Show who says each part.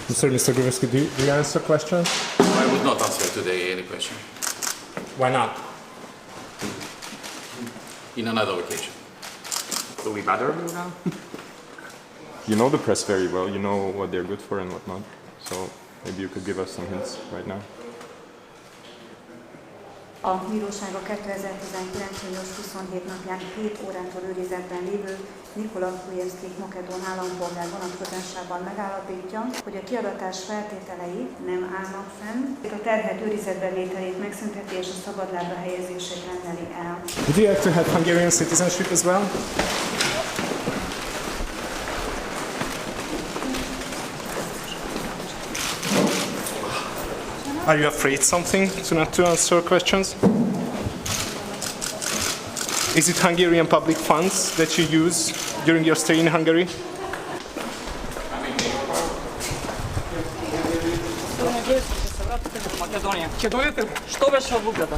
Speaker 1: Sorry, Mr. Gruevski, do you answer questions?
Speaker 2: I would not answer today any question.
Speaker 1: Why not?
Speaker 2: In another occasion.
Speaker 3: Do we bother you now?
Speaker 4: You know the press very well, you know what they're good for and what not. So maybe you could give us some hints right now.
Speaker 5: A bíróság a 2019. június 27 napján 2 órától őrizetben lévő Nikola Gruevski makedón állampolgár vonatkozásában megállapítja, hogy a kiadatás feltételei nem állnak fenn. A terhelt őrizetbe vételét megszünteti és a szabadlábra helyezését rendeli el.
Speaker 1: Would you like to have Hungarian citizenship as well? Are you afraid something to not to answer questions? Is it Hungarian public funds that you use during your stay in Hungary?
Speaker 6: Македония. Македония. Что беше в Угада?